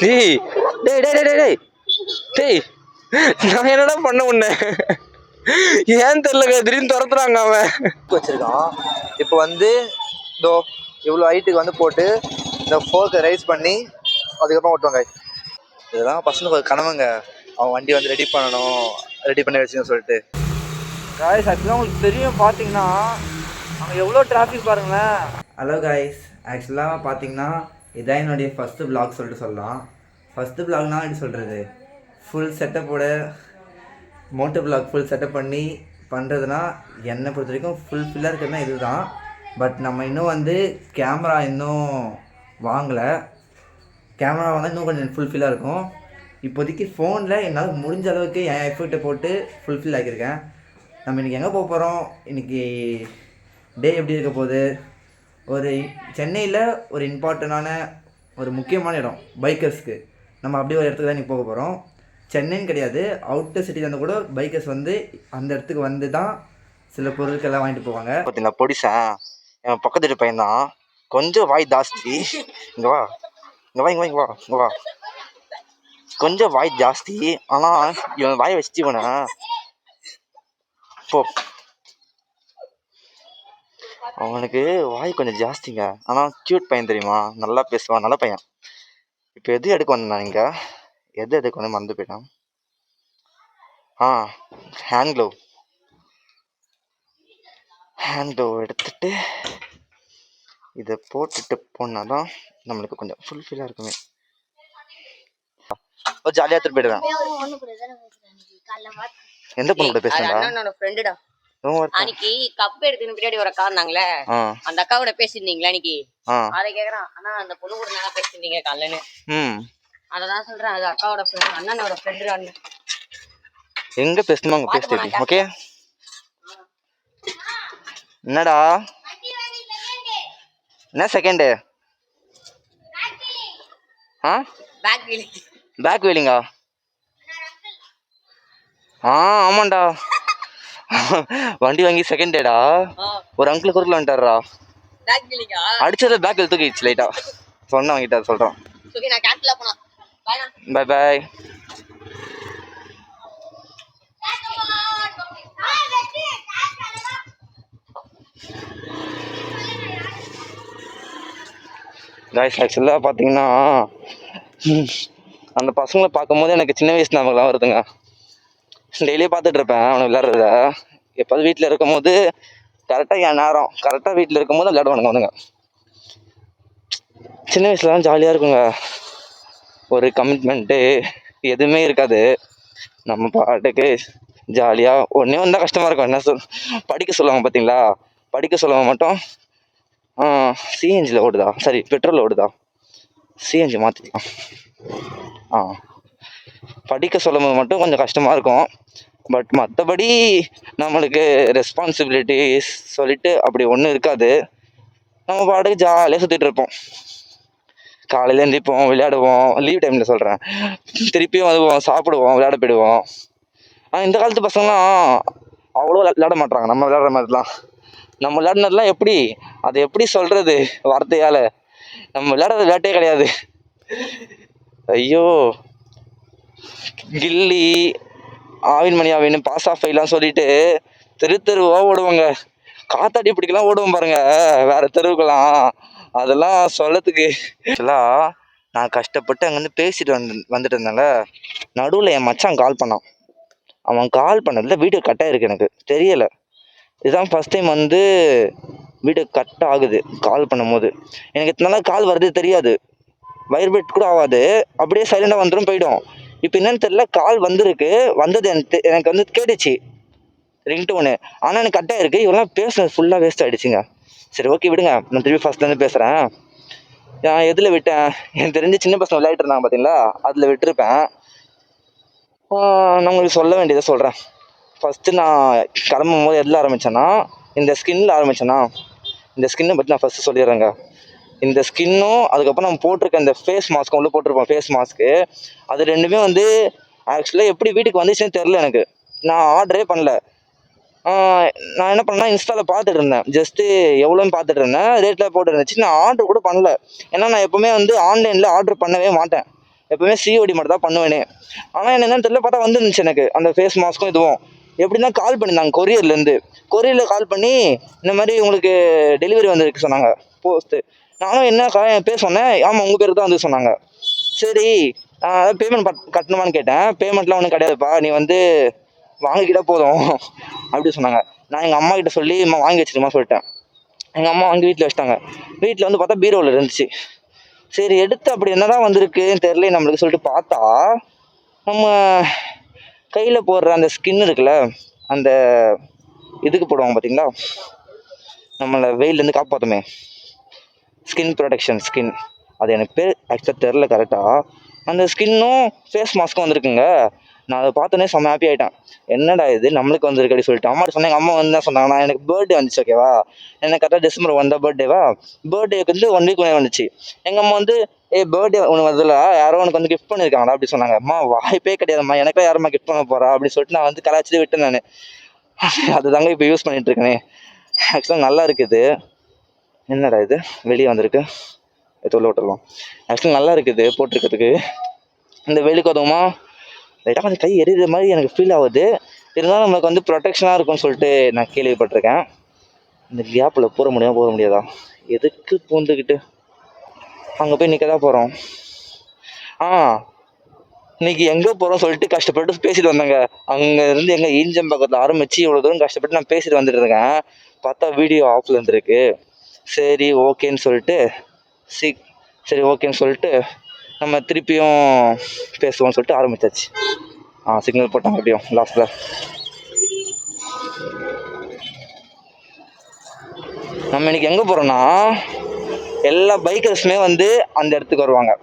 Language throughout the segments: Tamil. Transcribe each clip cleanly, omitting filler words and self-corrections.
டேய் டேய் டேய் டேய் டேய் டேய் நான் என்னடா பண்ண உன்ன ஏன் தெரியலங்க திடீர்னு துரத்துறாங்க அவன் வச்சிருக்கான். இப்போ வந்து இதோ இவ்வளோ ஹைட்டுக்கு வந்து போட்டு இந்த ஃபோர்க்கை ரைஸ் பண்ணி அதுக்கப்புறம் ஓட்டுவாங்க. இதெல்லாம் பசங்க ஒரு கனவுங்க. அவன் வண்டி வந்து ரெடி பண்ணணும், ரெடி பண்ணி வச்சுன்னு சொல்லிட்டு. காய்ஸ் ஆக்சுவலாக உங்களுக்கு தெரியும் பார்த்தீங்கன்னா அங்கே எவ்வளோ டிராஃபிக் பாருங்களேன். ஹலோ காய்ஸ், ஆக்சுவலாக பார்த்தீங்கன்னா இதான் என்னுடைய ஃபஸ்ட்டு வ்ளாக் சொல்லிட்டு சொல்லலாம். ஃபஸ்ட்டு வ்ளாக்னா எப்படி சொல்கிறது, ஃபுல் செட்டப்போட மோட்டோ வ்ளாக் ஃபுல் செட்டப் பண்ணி பண்ணுறதுனா என்னை பொறுத்த வரைக்கும் ஃபுல்ஃபில்லாக இருக்கிறதுனா இது தான். பட் நம்ம இன்னும் வந்து கேமரா இன்னும் வாங்கலை. கேமரா வந்து இன்னும் கொஞ்சம் ஃபுல்ஃபில்லாக இருக்கும். இப்போதைக்கு ஃபோனில் என்னால் முடிஞ்ச அளவுக்கு என் எஃபர்ட்டை போட்டு ஃபுல்ஃபில் ஆகியிருக்கேன். நம்ம இன்றைக்கி எங்கே போக போகிறோம், இன்றைக்கி டே எப்படி இருக்க போகுது, ஒரு சென்னையில் ஒரு இம்பார்ட்டண்டான ஒரு முக்கியமான இடம் பைக்கர்ஸ்க்கு, நம்ம அப்படியே ஒரு இடத்துக்கு தான் இன்றைக்கி போக போகிறோம். சென்னைன்னு கிடையாது, அவுட்டர் சிட்டியில் இருந்தால் கூட பைக்கர்ஸ் வந்து அந்த இடத்துக்கு வந்து தான் சில பொருட்கள்லாம் வாங்கிட்டு போவாங்க. பார்த்தீங்களா பொடிசன் என் பக்கத்து வீட்டு பையன் தான், கொஞ்சம் வாய் ஜாஸ்தி. இங்கே வா இங்கே வா இங்கே வா இங்கே வா இங்கே வா, கொஞ்சம் வாய் ஜாஸ்தி. ஆனால் இவன் வாயை வச்சு இவனை போ, அவனுக்கு வாய் கொஞ்சம் ஜாஸ்திங்க. ஆனால் க்யூட் பையன் தெரியுமா, நல்லா பேசுவான், நல்ல பையன். இப்போ எது எடுக்க வந்தேன் இங்கே, எது எடுக்க வந்து மறந்து போயிட்டான். ஹேண்ட் க்ளோவ் எடுத்துட்டு இதை போட்டுட்டு போனால் தான் நம்மளுக்கு கொஞ்சம் ஃபுல்ஃபில்லாக இருக்குமே. ஜாலியாக எடுத்துட்டு போயிடுவேன். எந்த பொண்ணு கூட பேசுறா? அன்னைக்கு கப் எடுத்துன்னு பின்னாடி ஒரு அக்கா இருந்தாங்களே, அந்த அக்காவோட பேசிருந்தீங்களா அன்னைக்கு? அதை கேக்குறான். ஆனா அந்த பொண்ணு கூட நல்லா பேசிருந்தீங்க காலைன்னு. அததான் சொல்றேன், அது அக்காவோட ஃப்ரெண்ட், அண்ணனோட ஃப்ரெண்டு. அண்ணன் எங்க பேசணுமோ அங்க பேசிட்டு. ஓகே என்னடா என்ன செகண்ட் பேக் வீலிங்கா? ஆமாண்டா, வண்டி வாங்கி செகண்ட் டேடா. ஒரு அங்கிள் குறுக்கல வந்துட்டாரா, அடிச்சதுல பேக் தூக்கிடுச்சு லைட்டா. சொன்ன வாங்கிட்டா சொல்றான். Bye bye. காய்ஸ் ஆக்சுவலாக பார்த்தீங்கன்னா அந்த பசங்களை பார்க்கும்போது எனக்கு சின்ன வயசு ஞாபகம் வருதுங்க. டெய்லியும் பார்த்துட்டு இருப்பேன் அவனை விளையாடுறத. எப்போது வீட்டில் இருக்கும் போது கரெக்டாக என் நேரம் கரெக்டாக வீட்டில் இருக்கும் போது விளையாடுவானுங்க அவனுங்க. சின்ன வயசுலலாம் ஜாலியாக இருக்குங்க, ஒரு கமிட்மெண்ட்டு எதுவுமே இருக்காது. நம்ம பாட்டுக்கு ஜாலியாக ஒன்றே வந்தால் கஷ்டமாக இருக்கும். என்ன படிக்க சொல்லுவாங்க பார்த்தீங்களா, படிக்க சொல்லுவாங்க மட்டும் சிஎன்ஜியில் ஓடுதா, சரி பெட்ரோலில் ஓடுதா, சிஎன்ஜி மாற்றிக்கலாம். படிக்க சொல்லும் போது மட்டும் கொஞ்சம் கஷ்டமாக இருக்கும். பட் மற்றபடி நம்மளுக்கு ரெஸ்பான்சிபிலிட்டிஸ் சொல்லிட்டு அப்படி ஒன்றும் இருக்காது. நம்ம பாட்டுக்கு ஜாலியாக சுற்றிட்டு இருப்போம். காலையில் எழுந்திரிப்போம், விளையாடுவோம், லீவ் டைமில் சொல்கிறேன், திருப்பியும் வருவோம், சாப்பிடுவோம், விளையாட போயிடுவோம். ஆனால் இந்த காலத்து பசங்களாம் அவ்வளோ விளையாட மாட்டாங்க நம்ம விளையாடுற மாதிரிலாம். நம்ம விளையாடினதுலாம் எப்படி, அதை எப்படி சொல்கிறது வார்த்தையால், நம்ம விளையாடுறது விளையாட்டே கிடையாது. ஐயோ, கில்லி, ஆவின் மணி ஆவின், பாஸ் ஆஃப் ஃபைலாம் சொல்லிட்டு தெருவாக ஓடுவாங்க. காத்தாடி பிடிக்கலாம் ஓடுவோம் பாருங்க வேற தெருவுக்கெல்லாம். அதெல்லாம் சொல்லத்துக்கு ஆக்சுவலாக நான் கஷ்டப்பட்டு அங்கேருந்து பேசிட்டு வந்துட்டு இருந்தேன்ல, நடுவில் என் மச்சான் கால் பண்ணான். அவன் கால் பண்ணதில் வீடியோ கட் ஆகிருக்கு, எனக்கு தெரியலை. இதுதான் ஃபஸ்ட் டைம் வந்து வீடியோ கட் ஆகுது கால் பண்ணும்போது. எனக்கு இத்தனை கால் வருது தெரியாது, வைப்ரேட் கூட ஆகாது, அப்படியே சைலண்டாக வந்துடும் போயிடும். இப்போ என்னன்னு தெரியல, கால் வந்திருக்கு, வந்தது எனக்கு வந்து கேட்டுச்சு ரிங்டோனு, ஆனால் எனக்கு கட் ஆகிருக்கு. இவெல்லாம் பேசுனது ஃபுல்லாக வேஸ்ட் ஆகிடுச்சிங்க. சரி ஓகே விடுங்க, நான் திருப்பி ஃபஸ்ட்லேருந்து பேசுகிறேன். நான் எதில் விட்டேன், எனக்கு தெரிஞ்சு சின்ன பசங்க விளையாடிட்டு இருந்தாங்க பார்த்தீங்களா, அதில் விட்டுருப்பேன். நான் உங்களுக்கு சொல்ல வேண்டியதை சொல்கிறேன். ஃபஸ்ட்டு நான் கிளம்பும் போது எதில் ஆரம்பித்தேன்னா, இந்த ஸ்கின்னில் ஆரம்பித்தேன்னா, இந்த ஸ்கின்னை பற்றி நான் ஃபஸ்ட்டு சொல்லிடுறேங்க. இந்த ஸ்கின்னும் அதுக்கப்புறம் நம்ம போட்டிருக்க இந்த ஃபேஸ் மாஸ்க்கும் உள்ளே போட்டிருப்போம், ஃபேஸ் மாஸ்க்கு, அது ரெண்டுமே வந்து ஆக்சுவலாக எப்படி வீட்டுக்கு வந்துச்சுன்னு தெரில எனக்கு. நான் ஆர்டரே பண்ணல. நான் என்ன பண்ணேன்னா, இன்ஸ்டாவில் பார்த்துட்டு இருந்தேன், ஜஸ்ட்டு எவ்வளோன்னு பார்த்துட்டு இருந்தேன், ரேட்டில் போட்டு இருந்துச்சு. நான் ஆர்டர் கூட பண்ணல, ஏன்னா நான் எப்போவுமே வந்து ஆன்லைனில் ஆர்டர் பண்ணவே மாட்டேன். எப்பவுமே சிஓடி மட்டும் தான் பண்ணுவேனே. ஆனால் எனக்கு என்னன்னு தெரியல, பார்த்தா வந்துருந்துச்சு எனக்கு அந்த ஃபேஸ் மாஸ்க்கும் இதுவும். எப்படின்னா கால் பண்ணியிருந்தாங்க கொரியரில் கால் பண்ணி இந்த மாதிரி உங்களுக்கு டெலிவரி வந்துருக்கு சொன்னாங்க போஸ்ட்டு. நானும் என்னக்கா என் பேர் சொன்னேன். ஆமாம் உங்கள் பேருக்கு தான் வந்து சொன்னாங்க. சரி அதான் பேமெண்ட் கட்டணுமான்னு கேட்டேன். பேமெண்ட்லாம் ஒன்றும் கிடையாதுப்பா, நீ வந்து வாங்கிக்கிட்டே போதும் அப்படி சொன்னாங்க. நான் எங்கள் அம்மா கிட்ட சொல்லி அம்மா வாங்கி வச்சுருமா சொல்லிட்டேன். எங்கள் அம்மா வாங்கி வீட்டில் வச்சிட்டாங்க. வீட்டில் வந்து பார்த்தா பீரோவில் இருந்துச்சு. சரி எடுத்து அப்படி என்னதான் வந்திருக்குன்னு தெரியல நம்மளுக்கு சொல்லிட்டு பார்த்தா, நம்ம கையில் போடுற அந்த ஸ்கின் இருக்குல்ல, அந்த இதுக்கு போடுவாங்க பார்த்தீங்களா, நம்மளை வெயிலேருந்து காப்பாற்றுமே, ஸ்கின் ப்ரொடெக்ஷன் ஸ்கின், அது எனக்கு பேர் ஆக்சுவலாக தெரில கரெக்டாக. அந்த ஸ்கின்னும் ஃபேஸ் மாஸ்க்கும் வந்திருக்குங்க. நான் அதை பார்த்தோன்னே செம்ம ஹாப்பி ஆகிட்டேன். என்னடா இது நம்மளுக்கு வந்திருக்கு அப்படி சொல்லிட்டு அம்மா சொன்னேன். எங்கள் அம்மா வந்து என்ன சொன்னாங்க, நான் எனக்கு பர்த்டே வந்துச்சு ஓகேவா, எனக்கு கரெக்டாக December 1 பர்த்டேவா, பர்த்டேக்கு வந்து 1 வீக் முன்னாடி வந்துச்சு. எங்கள் அம்மா வந்து பர்த்டே உனக்கு வரல, யாரோ உனக்கு வந்து கிஃப்ட் பண்ணியிருக்காங்களா அப்படி சொன்னாங்க. அம்மா வாய்ப்பே கிடையாதும்மா, எனக்கெல்லாம் யாரும்மா கிஃப்ட் பண்ண போகிறா அப்படின்னு சொல்லிட்டு நான் வந்து கலாச்சிட்டு விட்டேன். நான் அதுதாங்க இப்போ யூஸ் பண்ணிட்டு இருக்கேனே. ஆக்சுவலாக நல்லா இருக்குது. என்னடா இது வெளியே வந்திருக்கு, தொல்லை விட்டுருலாம். ஆக்சுவலாக நல்லா இருக்குது போட்டிருக்கிறதுக்கு. இந்த வெளிக்கு உதவுமா லைட்டாக கொஞ்சம் கை எரியுற மாதிரி எனக்கு ஃபீல் ஆகுது. இருந்தாலும் நம்மளுக்கு வந்து ப்ரொடெக்ஷனாக இருக்கும்னு சொல்லிட்டு நான் கேள்விப்பட்டிருக்கேன். இந்த கேப்பில் போக முடியாதா, எதுக்கு பூந்துக்கிட்டு அங்கே போய் நிற்க தான் போகிறோம். இன்னைக்கு எங்கே போகிறோம் சொல்லிட்டு கஷ்டப்பட்டு பேசிட்டு வந்தாங்க. அங்கே இருந்து எங்கள் ஈஞ்சம்பக்கத்தில் ஆரம்பித்து இவ்வளோ தூரம் கஷ்டப்பட்டு நான் பேசிட்டு வந்துட்டு இருக்கேன். பார்த்தா வீடியோ ஆஃபில் இருந்திருக்கு. சரி ஓகேன்னு சொல்லிட்டு நம்ம திருப்பியும் பேசுவோம்னு சொல்லிட்டு ஆரம்பிச்சாச்சு. சிக்னல் போட்டாங்க எப்படியும் லாஸ்ட்டில். நம்ம இன்னைக்கு எங்கே போகிறோன்னா, எல்லா பைக்கர்ஸுமே வந்து அந்த இடத்துக்கு வருவாங்க.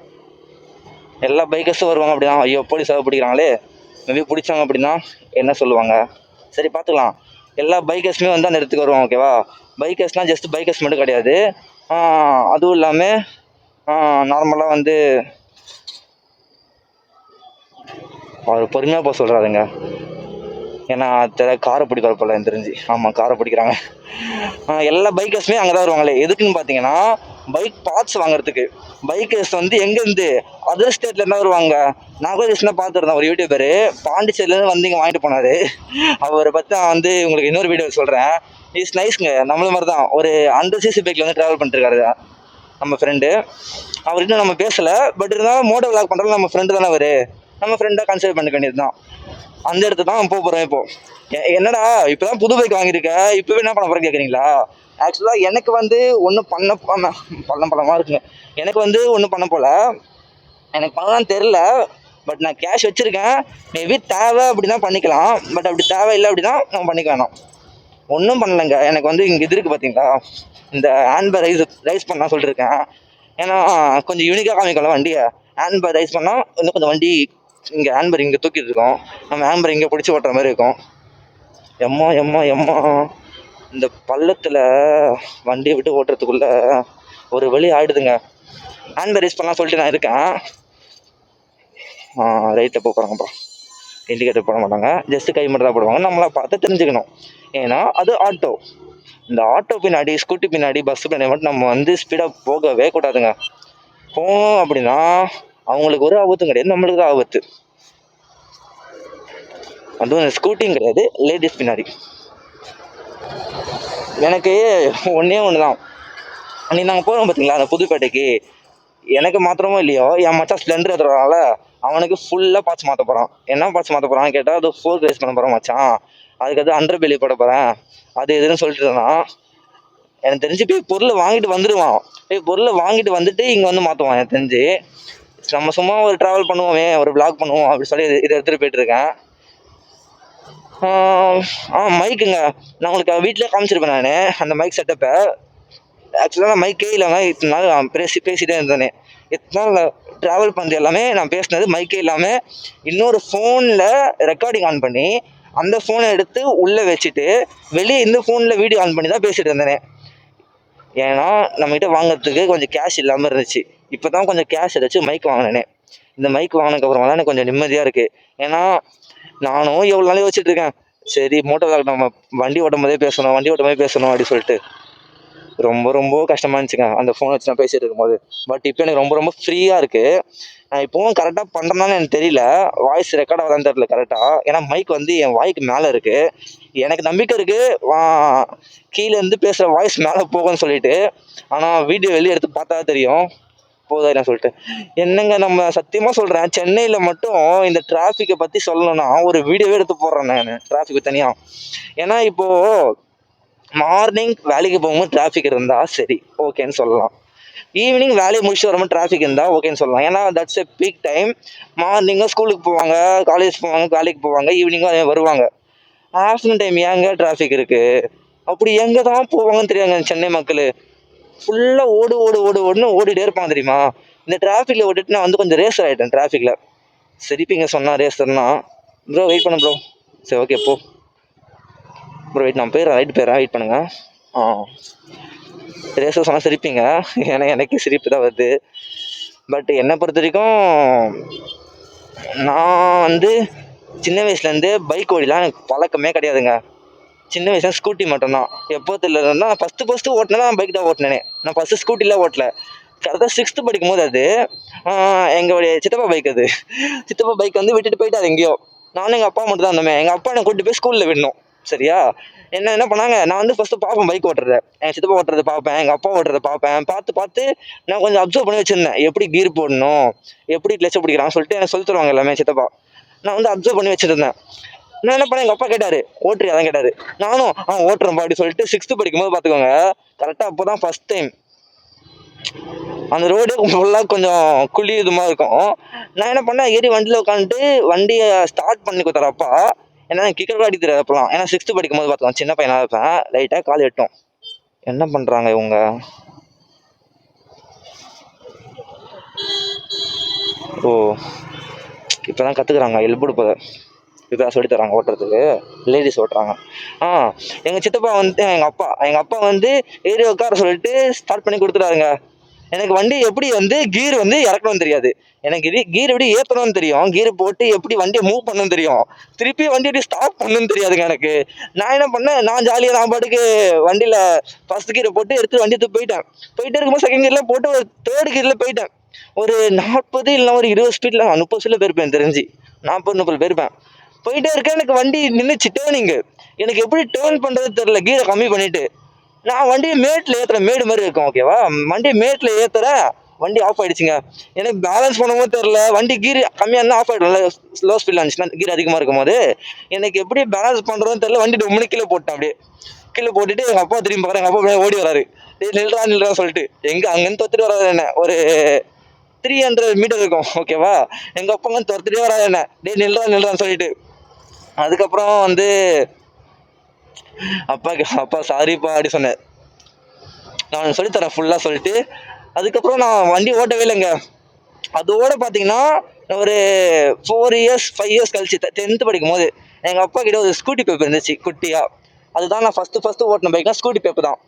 எல்லா பைக்கர்ஸும் வருவாங்க. அப்படிதான் ஐயோ போலீஸ் பிடிக்கிறாங்களே, மேபி பிடிச்சாங்க அப்படின்னா என்ன சொல்லுவாங்க, சரி பார்த்துக்கலாம். எல்லா பைக்கர்ஸுமே வந்து அந்த இடத்துக்கு வருவாங்க ஓகேவா. பைக்கர்ஸ்னால் ஜஸ்ட் பைக்கர்ஸ் மட்டும் கிடையாது, அதுவும் இல்லாமல் நார்மலாக வந்து அவர் பொறுமையாக போக சொல்கிறாருங்க. ஏன்னா காரை பிடிக்கிற போல எனக்கு தெரிஞ்சு. ஆமாம் காரை பிடிக்கிறாங்க. எல்லா பைக்கர்ஸுமே அங்கே தான் வருவாங்களே. எதுக்குன்னு பார்த்தீங்கன்னா பைக் பார்ட்ஸ் வாங்குறதுக்கு. பைக்கர்ஸ் வந்து எங்கேருந்து அதர் ஸ்டேட்லேருந்து தான் வருவாங்க. நான் கூட ரீசெண்டாக பார்த்துருந்தேன், ஒரு யூடியூபர் பாண்டிச்சேரியிலேருந்து வந்து இங்கே வாங்கிட்டு போனார். அவரை பற்றி நான் வந்து உங்களுக்கு இன்னொரு வீடியோ சொல்கிறேன். இஸ் நைஸ்ங்க. நம்மள மாதிரி தான் ஒரு 100cc பைக்கில் வந்து ட்ராவல் பண்ணிட்டுருக்காரு நம்ம ஃப்ரெண்டு. அவர் இன்னும் நம்ம பேசலை, பட் இருந்தாலும் மோட்டோ விளாக் பண்ணுறது நம்ம ஃப்ரெண்டு தானே. அவர் நம்ம ஃப்ரெண்டாக கன்சிடர் பண்ணிக்க வேண்டியது தான். அந்த இடத்துக்கு தான் போக போகிறோம். இப்போது என்னடா இப்போ தான் புது பைக் வாங்கியிருக்க, இப்போவே என்ன பண்ண போகிறேன் கேட்குறீங்களா. ஆக்சுவலாக எனக்கு வந்து ஒன்றும் பள்ளமாக இருக்குங்க. எனக்கு வந்து ஒன்றும் பண்ண போல, எனக்கு பண்ணலான்னு தெரில. பட் நான் கேஷ் வச்சுருக்கேன். மேபி தேவை அப்படின்னா பண்ணிக்கலாம், பட் அப்படி தேவை இல்லை அப்படின்னா நம்ம பண்ணிக்க வேணாம். ஒன்றும் பண்ணலைங்க. எனக்கு வந்து இங்கே இது இருக்குது பார்த்தீங்களா, இந்த ஹேண்ட்பேர் ரைஸ் பண்ணலாம் சொல்லியிருக்கேன். ஏன்னா கொஞ்சம் யூனிக்காக காமிக்கலாம் வண்டியை. ஹேண்ட்பேர் ரைஸ் பண்ணால் இன்னும் கொஞ்சம் வண்டி இங்கே ஹேண்ட்பேர் இங்கே தூக்கிட்டு இருக்கோம், நம்ம ஹேண்ட்பேர் இங்கே பிடிச்சி ஓட்டுற மாதிரி இருக்கும். எம்மா இந்த பள்ளத்தில் வண்டியை விட்டு ஓட்டுறதுக்குள்ளே ஒரு வழி ஆகிடுதுங்க. ஹேண்ட்பேர் ரைஸ் பண்ணலாம் சொல்லிட்டு நான் இருக்கேன். ரைட்டில் போகிறாங்கப்பா. இண்டிகேட்டர் போட மாட்டாங்க, ஜஸ்ட்டு கை மட்டும் தான் போடுவாங்க. நம்மளாம் பார்த்து தெரிஞ்சுக்கணும். ஏன்னா அது ஆட்டோ. இந்த ஆட்டோ பின்னாடி, ஸ்கூட்டி பின்னாடி, பஸ்ஸு பின்னாடி மட்டும் நம்ம வந்து ஸ்பீடாக போகவே கூடாதுங்க. போகணும் அப்படின்னா அவங்களுக்கு ஒரு ஆபத்தும் கிடையாது, நம்மளுக்கு தான் ஆபத்து. அதுவும் ஸ்கூட்டியும் கிடையாது, லேடிஸ் பின்னாடி. எனக்கு ஒன்று தான். அன்றைக்கி நாங்கள் போகிறோம் பார்த்தீங்களா அந்த புதுப்பேட்டைக்கு, எனக்கு மாத்திரமோ இல்லையோ என் மச்சான் ஸ்ப்ளெண்டர் எடுத்துறதுனால அவனுக்கு ஃபுல்லாக பார்ட்ஸ் மாற்ற போகிறான். என்ன பார்ட்ஸ் மாற்ற போகிறான்னு கேட்டால் அது 4 ரைஸ் பண்ண போகிறான் மச்சான், அதுக்கு அண்டர் பெல்லி போட போகிறேன் அது எதுன்னு சொல்லிட்டு இருந்தான். எனக்கு தெரிஞ்சு போய் பொருளை வாங்கிட்டு வந்துடுவான். பொருளை வாங்கிட்டு வந்துட்டு இங்கே வந்து மாற்றுவான். எனக்கு தெரிஞ்சு நம்ம சும்மா ஒரு ட்ராவல் பண்ணுவோமே, ஒரு விளாக் பண்ணுவோம் அப்படி சொல்லி இதை எடுத்துகிட்டு போயிட்டுருக்கேன். மைக்குங்க, நான் உங்களுக்கு வீட்டிலே காமிச்சிருப்பேன். நான் அந்த மைக் செட்டப்பை ஆக்சுவலாக நான் மைக்கே இல்லாமல் இத்தனை நாள் பேசிகிட்டே இருந்தேனே. இத்தனை நாள் ட்ராவல் பண்ணுறது எல்லாமே நான் பேசினது மைக்கே இல்லாமல் இன்னொரு ஃபோனில் ரெக்கார்டிங் ஆன் பண்ணி அந்த ஃபோனை எடுத்து உள்ளே வச்சுட்டு வெளியே இந்த ஃபோனில் வீடியோ ஆன் பண்ணி தான் பேசிகிட்டு இருந்தேனே. ஏன்னா நம்மகிட்ட வாங்குறதுக்கு கொஞ்சம் கேஷ் இல்லாமல் இருந்துச்சு. இப்போ தான் கொஞ்சம் கேஷ் ஏதாச்சும் மைக் வாங்கினேனே. இந்த மைக் வாங்கினதுக்கப்புறமா தான் எனக்கு கொஞ்சம் நிம்மதியாக இருக்குது. ஏன்னா நானும் எவ்வளோ நாளே வச்சுட்டு இருக்கேன், சரி மோட்டோ விளாக் நம்ம வண்டி ஓட்டும் போதே பேசணும் அப்படி சொல்லிட்டு ரொம்ப ரொம்ப கஷ்டமாக இருந்துச்சுங்க அந்த ஃபோன் வச்சு நான் பேசிகிட்டு இருக்கும்போது. பட் இப்போ எனக்கு ரொம்ப ரொம்ப ஃப்ரீயாக இருக்குது. நான் இப்போவும் கரெக்டாக பண்ணுறேன்னு எனக்கு தெரியல, வாய்ஸ் ரெக்கார்ட் ஆகுதான்னு தெரியல கரெக்டாக. ஏன்னா மைக் வந்து என் வாய்க்கு மேலே இருக்குது. எனக்கு நம்பிக்கை இருக்குது கீழேருந்து பேசுகிற வாய்ஸ் மேலே போகும்னு சொல்லிட்டு. ஆனால் வீடியோ வெளியே எடுத்து பார்த்தா தெரியும் போதா நான் சொல்லிட்டு. என்னங்க நம்ம சத்தியமாக சொல்கிறேன், சென்னையில் மட்டும் இந்த டிராஃபிக்கை பற்றி சொல்லணும்னா ஒரு வீடியோவே எடுத்து போடுறேன் நான் டிராஃபிக் தனியாக. ஏன்னா இப்போது மார்னிங் வேலைக்கு போகும்போது டிராஃபிக் இருந்தால் சரி ஓகேன்னு சொல்லலாம். ஈவினிங் வேலையை முடிச்சுட்டு வரும்போது டிராஃபிக் இருந்தால் ஓகேன்னு சொல்லலாம். ஏன்னா தட்ஸ் எ பீக் டைம். மார்னிங்கும் ஸ்கூலுக்கு போவாங்க, காலேஜ் போவாங்க, வேலைக்கு போவாங்க, ஈவினிங்கும் அதே வருவாங்க. ஆஃப்டர்நூன் டைம் ஏங்க டிராஃபிக் இருக்குது? அப்படி எங்கே தான் போவாங்கன்னு தெரியாங்க சென்னை மக்கள். ஃபுல்லாக ஓடுன்னு ஓடிட்டே இருப்பாங்க தெரியுமா. இந்த டிராஃபிக்கில் ஓட்டிட்டு நான் வந்து கொஞ்சம் ரேஸ் ஆகிட்டேன் டிராஃபிக்கில். சரிப்பிங்க சொன்னா ரேஸ்னா ப்ரோ வெயிட் பண்ண ப்ரோ. சரி ஓகே போ ப்ரோ, வெயிட் நான் போயிடுறேன், ரைட்டு போயிடுறேன், வெயிட் பண்ணுங்கள். ரேஸை சொன்னால் சிரிப்பீங்க, ஏன்னா எனக்கு சிரிப்பு தான் வருது. பட் என்னை பொறுத்த வரைக்கும் நான் வந்து சின்ன வயசுலேருந்து பைக் ஓடிலாம் எனக்கு பழக்கமே கிடையாதுங்க. சின்ன வயசுல ஸ்கூட்டி மட்டும்தான். எப்போ தெரியலன்னா ஃபஸ்ட்டு ஓட்டினா நான் பைக் தான் ஓட்டினேனே. நான் ஃபஸ்ட்டு ஸ்கூட்டிலாம் ஓட்டல. கரெக்டாக 6th படிக்கும்போது அது எங்களுடைய சித்தப்பா பைக். அது சித்தப்பா பைக் வந்து விட்டுட்டு போயிட்டாரு எங்கேயோ. நானும் எங்கள் அப்பா மட்டும் தான் இருந்தோமே. எங்கள் அப்பா என்னை கூட்டிட்டு போய் ஸ்கூலில் விடணும். சரியா, என்ன பண்ணாங்க, நான் வந்து ஃபஸ்ட்டு பார்ப்பேன் பைக் ஓட்டுறத. எங்கள் சித்தப்பா ஓட்டுறதை பார்ப்பேன், எங்கள் அப்பா ஓட்டுறதை பார்ப்பேன். பார்த்து நான் கொஞ்சம் அப்சர்வ் பண்ணி வச்சுருந்தேன். எப்படி கீர் போடணும், எப்படி கிளச்சை பிடிக்கிறான்னு சொல்லிட்டு எனக்கு சொல்லி தருவாங்க எல்லாமே சித்தப்பா. நான் வந்து அப்சர்வ் பண்ணி வச்சுருந்தேன். நான் என்ன பண்ணேன், எங்கள் அப்பா கேட்டார் ஓட்டுறியா, அதான் கேட்டார். நானும் ஓட்டுறேன்ப்பா அப்படி சொல்லிட்டு 6th படிக்கும்போது பார்த்துக்கோங்க. கரெக்டாக அப்போ தான் ஃபஸ்ட் டைம் அந்த ரோடு ஃபுல்லாக கொஞ்சம் குழி இதுமாக இருக்கும். நான் என்ன பண்ணேன், ஏறி வண்டியில் உட்காந்துட்டு வண்டியை ஸ்டார்ட் பண்ணி கொடுத்தாரப்பா. ஏன்னா கிக்கர் அடி தெரியாது அப்போலாம். ஏன்னா 6th படிக்கும்போது பார்த்துக்கோங்க, சின்ன பையனாக இருப்பேன். லைட்டாக கால் எட்டும். என்ன பண்ணுறாங்க இவங்க? ஓ, இப்போ தான் கற்றுக்குறாங்க எல்புடு போத. இப்போ தான் சொல்லி தராங்க ஓட்டுறதுக்கு, லேடிஸ் ஓட்டுறாங்க. எங்கள் சித்தப்பா வந்து எங்கள் அப்பா வந்து ஏறி உட்கார சொல்லிட்டு ஸ்டார்ட் பண்ணி கொடுத்துட்டாருங்க. எனக்கு வண்டி எப்படி வந்து கீர் வந்து இறக்கணும்னு தெரியாது. எனக்கு கீர் எப்படி ஏற்றணும்னு தெரியும், கீர் போட்டு எப்படி வண்டியை மூவ் பண்ணணும்னு தெரியும், திருப்பி வண்டி எப்படி ஸ்டாப் பண்ணணும்னு தெரியாதுங்க எனக்கு. நான் என்ன பண்ணேன், நான் ஜாலியாக நான் பாட்டுக்கு வண்டியில் ஃபஸ்ட் கீரை போட்டு எடுத்து வண்டி எடுத்து போயிட்டே இருக்கும்போது செகண்ட் கீரில் போட்டு ஒரு 3rd கீரில் போயிட்டேன். ஒரு 40 இல்லை ஒரு 20 ஸ்பீடில் 30 ஸ்பீடில் போயிருப்பேன் தெரிஞ்சு. 40-30 போயிருப்பேன். போயிட்டே இருக்கேன், எனக்கு வண்டி நின்றுச்சு டேர்னிங்கு. எனக்கு எப்படி டேர்ன் பண்ணுறது தெரில. கீரை கம்மி பண்ணிவிட்டு நான் வண்டியை மேட்டில் ஏற்றுறேன், மேடு மாதிரி இருக்கும் ஓகேவா. வண்டியை மேட்டில் ஏற்றுறேன், வண்டி ஆஃப் ஆகிடுச்சுங்க. எனக்கு பேலன்ஸ் பண்ணும்போது தெரில, வண்டி கீர் கம்மியாக இருந்தால் ஆஃப் ஆகிடும்ல, ஸ்லோ ஸ்பீடில் இருந்துச்சுன்னா. கீர் அதிகமாக இருக்கும் போது எனக்கு எப்படி பேலன்ஸ் பண்ணுறதுன்னு தெரில. வண்டி 2 கீழே போட்டேன். அப்படியே கீழே போட்டுட்டு எங்கள் அப்பா திரும்பி பார்க்குறேன். எங்கள் அப்பா ஓடி வராரு, நில்றா சொல்லிட்டு. அங்கேருந்து தொத்துட்டு வராது என்ன, ஒரு 300 மீட்டர் இருக்கும் ஓகேவா. எங்கள் அப்பா அங்கே துரத்துட்டே வராது என்ன, நில்றான்னு சொல்லிட்டு. அதுக்கப்புறம் வந்து அப்பா சாரிப்பா அப்படி சொன்னேன். நான் சொல்லித்தரேன் ஃபுல்லாக சொல்லிட்டு. அதுக்கப்புறம் நான் வண்டி ஓட்டவே இல்லைங்க. அதோடு பார்த்தீங்கன்னா ஒரு 4 இயர்ஸ் 5 இயர்ஸ் கழிச்சு 10th படிக்கும் போது எங்கள் அப்பா கிட்ட ஒரு ஸ்கூட்டி பேப்பர் இருந்துச்சு குட்டியாக. அதுதான் நான் ஃபஸ்ட்டு ஓட்டின பைக்னா ஸ்கூட்டி பேப்பர் தான்.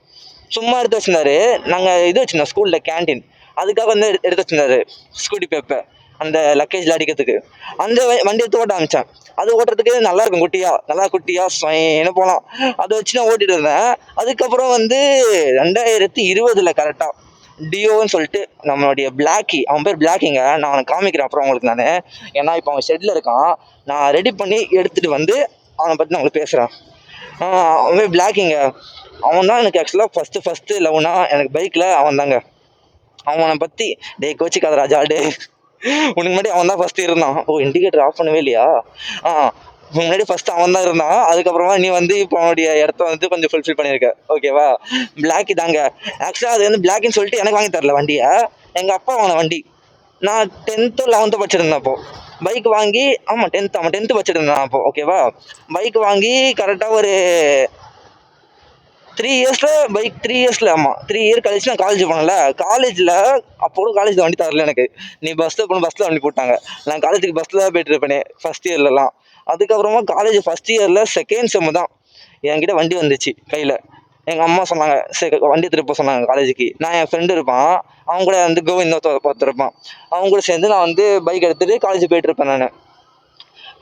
சும்மா எடுத்து வச்சுருந்தாரு. நாங்கள் இது வச்சுருந்தோம் ஸ்கூலில் கேன்டீன், அதுக்காக வந்து எடுத்து வச்சுருந்தாரு ஸ்கூட்டி பேப்பர், அந்த லக்கேஜில் அடிக்கிறதுக்கு. அந்த வண்டி எடுத்து ஓட்ட ஆரம்பித்தேன். அது ஓட்டுறதுக்கு நல்லாயிருக்கும், குட்டியாக என்ன போகலாம். அதை வச்சு நான் ஓட்டிகிட்டு இருந்தேன். அதுக்கப்புறம் வந்து 2020 கரெக்டாக டியோன்னு சொல்லிட்டு நம்மளுடைய பிளாக்கி, அவன் பேர் பிளாக்கிங்க. நான் அவனை காமிக்கிறேன் அப்புறம் உங்களுக்கு நான். ஏன்னா இப்போ அவன் ஷெட்டில் இருக்கான், நான் ரெடி பண்ணி எடுத்துகிட்டு வந்து அவனை பற்றி நான் உங்களுக்கு பேசுகிறேன். அவன் பேர் பிளாக்கிங்க. அவன் தான் எனக்கு ஆக்சுவலாக ஃபஸ்ட்டு லவ்னா எனக்கு பைக்கில் அவன் தாங்க. அவனை பற்றி கோச்சிக்காத ராஜா உனக்கு முன்னாடி அவன் தான் ஃபஸ்ட்டு இருந்தான். இண்டிகேட்டர் ஆஃப் பண்ணவே இல்லையா? முன்னாடி ஃபஸ்ட்டு அவன் தான் இருந்தான். அதுக்கப்புறமா நீ வந்து இப்போ அவனுடைய இடத்த வந்து கொஞ்சம் ஃபுல்ஃபில் பண்ணியிருக்க ஓகேவா. பிளாக்கி தாங்க. ஆக்சுவலாக அது வந்து பிளாக்கின்னு சொல்லிட்டு எனக்கு வாங்கி தரல வண்டியை, எங்கள் அப்பா வாங்கின வண்டி. நான் 10th 11th படிச்சிருந்தேன் அப்போது. பைக் வாங்கி 10th படிச்சிருந்தேன் அப்போது ஓகேவா. பைக் வாங்கி கரெக்டாக ஒரு 3 இயர்ஸில் 3 இயர் கழிச்சு நான் காலேஜ் போனேன்ல. காலேஜில் அப்போது காலேஜில் வண்டி தரல எனக்கு. நீ பஸ்ஸில் போகணும், பஸ்ஸில் வண்டி போட்டாங்க. நான் காலேஜுக்கு பஸ்ஸில் தான் போய்ட்டு இருப்பேனே ஃபஸ்ட் இயர்லலாம். அதுக்கப்புறமா காலேஜ் ஃபஸ்ட் இயரில் செகண்ட் செம்மு தான் என்கிட்ட வண்டி வந்துச்சு கையில். எங்கள் அம்மா சொன்னாங்க சரி வண்டி எடுத்துகிட்டு போக சொன்னாங்க காலேஜுக்கு. நான் என் ஃப்ரெண்டு இருப்பான், அவங்க கூட வந்து கோவிந்த் பார்த்துருப்பான், அவங்க கூட சேர்ந்து நான் வந்து பைக் எடுத்துகிட்டு காலேஜ் போய்ட்டுருப்பேன். நான்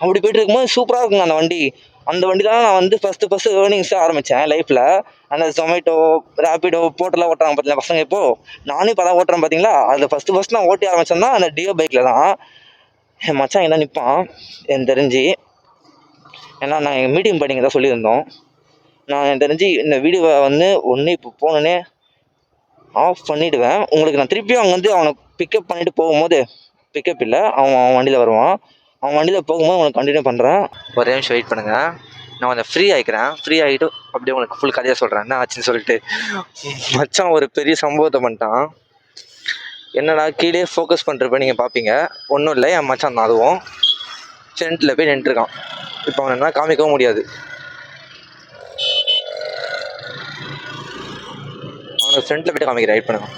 அப்படி போய்ட்டு இருக்கும்போது சூப்பராக இருக்குங்க அந்த வண்டி. அந்த வண்டி தான் நான் வந்து ஃபஸ்ட்டு ஏர்னிங்ஸே ஆரம்பித்தேன் லைஃப்பில். அந்த ஜொமேட்டோ, ரேப்பிடோ போட்டெல்லாம் ஓட்டுறாங்க பார்த்தீங்களா பசங்க. இப்போது நானும் இப்போ தான் ஓட்டுறேன் பார்த்தீங்களா. அதில் ஃபஸ்ட்டு நான் ஓட்டி ஆரம்பித்தேன்னா அந்த டியோ பைக்கில் தான். என் மச்சான் என்ன நிற்பான் எனக்கு தெரிஞ்சு. ஏன்னா நான் எங்கள் மீட்டிங் படிங்க தான் சொல்லியிருந்தோம். நான் எனக்கு தெரிஞ்சு இந்த வீடியோவை வந்து ஒன்று இப்போ போனோன்னே ஆஃப் பண்ணிவிடுவேன். உங்களுக்கு நான் திருப்பியும் அங்கே வந்து அவனை பிக்கப் பண்ணிவிட்டு போகும்போது, பிக்கப் இல்லை, அவன் வண்டியில் வருவான். அவன் வண்டியில் போகும்போது உங்களுக்கு கண்டினியூ பண்ணுறேன். ஒரே நிமிஷம் வெயிட் பண்ணுங்கள். நான் கொஞ்சம் ஃப்ரீ ஆகிக்கிறேன். ஃப்ரீ ஆகிட்டு அப்படியே உங்களுக்கு ஃபுல் கதையாக சொல்கிறேன் என்ன ஆச்சுன்னு சொல்லிட்டு. மச்சான் ஒரு பெரிய சம்பவத்தை பண்ணிட்டான். என்னடா கீழே ஃபோக்கஸ் பண்ணுறப்ப நீங்கள் பார்ப்பீங்க. ஒன்றும் இல்லை, என் மச்சான் தான். அதுவும் ஃப்ரண்ட்டில் போய் நின்றுருக்கான். இப்போ அவனை என்ன காமிக்கவும் முடியாது. அவனை ஃப்ரண்ட்டில் போய்ட்டு காமிக்கிறேன். வெயிட் பண்ணுங்க.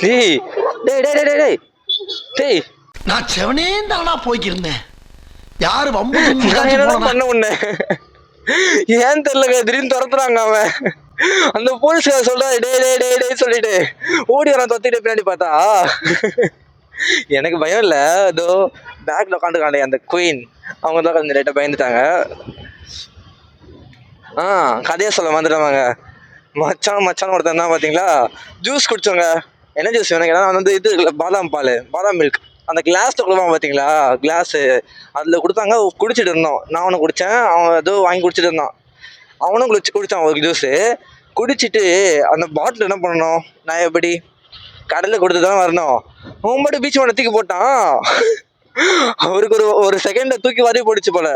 டேய் டேய் டேய் டேய் டேய் டேய் நான் செவனே தானா போய்க்கிருந்தேன். யாரு வம்பு என்னடா பண்ண உன்ன ஏன் தெரியல திடீர்னு துரத்துறாங்க. அவன் அந்த போலீஸ்கார சொல்றா டே டே டே டே சொல்லிட்டு ஓடி வரான். தொத்திட்டு பின்னாடி பார்த்தா எனக்கு பயம் இல்லை. ஏதோ பேக்ல உட்காந்துருக்காண்டே அந்த குயின், அவங்க தான் கொஞ்சம் லேட்டாக பயந்துட்டாங்க. கதையை சொல்ல வந்துடுவாங்க. மச்சான் ஒருத்தன் தான் பார்த்தீங்களா, ஜூஸ் குடிச்சோங்க. என்ன ஜூஸ் வேணும் கேட்டால் நான் வந்து இது பாதாம் மில்க் அந்த கிளாஸில் கொடுப்பான் பார்த்தீங்களா, கிளாஸு அதில் கொடுத்தாங்க. குடிச்சிட்டு இருந்தோம். நான் ஒன்று குடித்தேன், அவன் ஏதோ வாங்கி குடிச்சிட்டு இருந்தான். அவனும் குடித்தான் ஒரு ஜூஸு. குடிச்சிட்டு அந்த பாட்டில் என்ன பண்ணணும், நான் எப்படி கடையில் கொடுத்து தான் வரணும். அவன் மட்டும் பீச் மண்ணை தூக்கி போட்டான். அவருக்கு ஒரு செகண்டை தூக்கி வாரி போடுச்சு போல.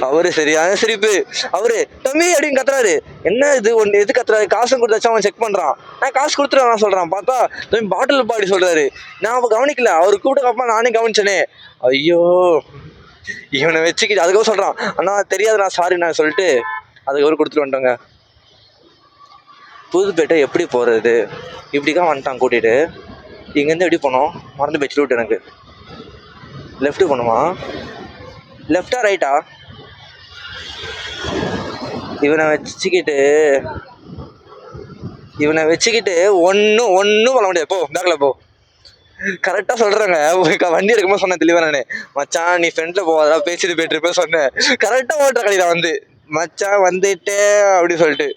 அவரு சரியான சிரிப்பு. அவரு தம்பி அப்படின்னு கத்துறாரு. என்ன இது ஒன்று எது கத்துறாரு, காசும் கொடுத்தாச்சும் அவன் செக் பண்றான். நான் காசு கொடுத்துருவான் சொல்றான். பார்த்தா தம்பி பாட்டில் பாடி சொல்றாரு. நான் அவ கவனிக்கல. அவரு கூப்பிட்டப்பா நானே கவனிச்சனே. ஐயோ இவனை வச்சுக்கிட்டு அதுக்கப்புறம் சொல்றான், அண்ணா தெரியாது நான் சாரி நான் சொல்லிட்டு அதுக்கப்புறம் கொடுத்துட்டு வந்துட்டோங்க. புதுப்பேட்டை எப்படி போறது, இப்படிதான் வந்துட்டான் கூட்டிட்டு. இங்கேருந்து எப்படி போனோம் மறந்து போச்சு ரூட். எனக்கு லெஃப்ட்டு போகணுமா, லெஃப்டா ரைட்டா? இவனை வச்சுக்கிட்டு ஒன்றும் பண்ண முடியாது. போ பேக்கில் போ. கரெக்டாக சொல்கிறேங்க. வண்டி எடுக்கும்போது சொன்னேன் தெளிவாக நான், மச்சான் நீ ஃப்ரெண்டில் போவாதா பேசிட்டு போயிட்டுருப்பேன் சொன்னேன். கரெக்டாக ஓட்டுற கடையில் வந்து மச்சான் வந்துட்டே அப்படி சொல்லிட்டு.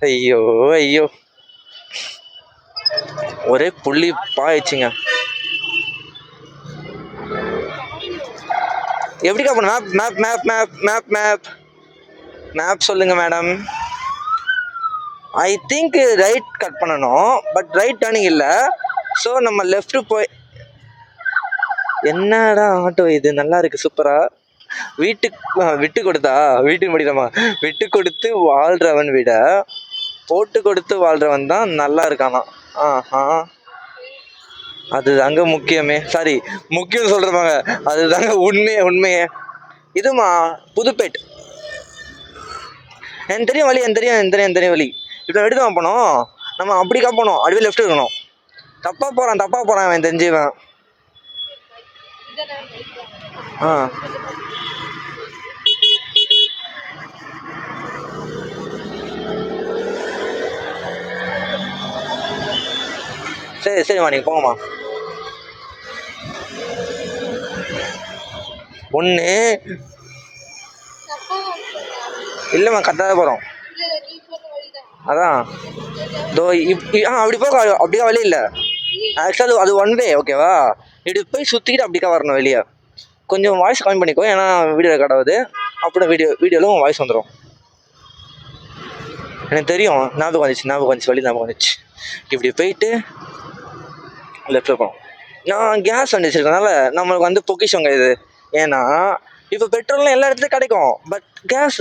ஐயோ ஒரே புள்ளி பாயிடுச்சுங்க. எப்படிக்கா பண்ண map map map map map map சொல்லுங்க madam. I think right cut பண்ணணும், பட் ரைட் டர்னிங் இல்லை. ஸோ நம்ம லெஃப்ட் போய். என்னடா ஆட்டோ இது நல்லா இருக்கு சூப்பரா. விட்டு கொடுத்து வாழ்றவன் விட போட்டு கொடுத்து வாழ்றவன் தான் நல்லா இருக்கானா. அதுதாங்க முக்கியமே. சாரி முக்கியம் சொல்றாங்க, அதுதாங்க உண்மையே. இதுமா புதுப்பேட். எனக்கு தெரியும் வழி. இப்போ எப்படி தான் போனோம், நம்ம அப்படிக்கா போனோம். அப்படியே லெஃப்ட் இருக்கணும். தப்பா போறான் அவன் தெரிஞ்சுவேன். சரிம்மா நீங்கள் போங்கம்மா. ஒன்று இல்லைம்மா கரெக்டாக தான் போகிறோம். அதான் அப்படி போக அப்படியே வழி இல்லை. ஆக்சுவலாக அது ஒன் வே ஓகேவா. இப்படி போய் சுற்றிக்கிட்டு அப்படிக்கா வரணும் வெளியே. கொஞ்சம் வாய்ஸ் கம்மி பண்ணிக்கோ, ஏன்னா வீடியோ ரெக்கார்ட் ஆகுது. அப்புறம் வீடியோவில் வாய்ஸ் வந்துடும். எனக்கு தெரியும். ஞாபகம் வந்துச்சு வழி ஞாபகம் வந்துச்சு. இப்படி போயிட்டு லெஃப்டில் போகணும். நான் கேஸ் வண்டி வச்சுருக்கனால நம்மளுக்கு வந்து பொக்கிஷங்க இது. ஏன்னா இப்போ பெட்ரோல்லாம் எல்லா இடத்துலையும் கிடைக்கும், பட் கேஸ்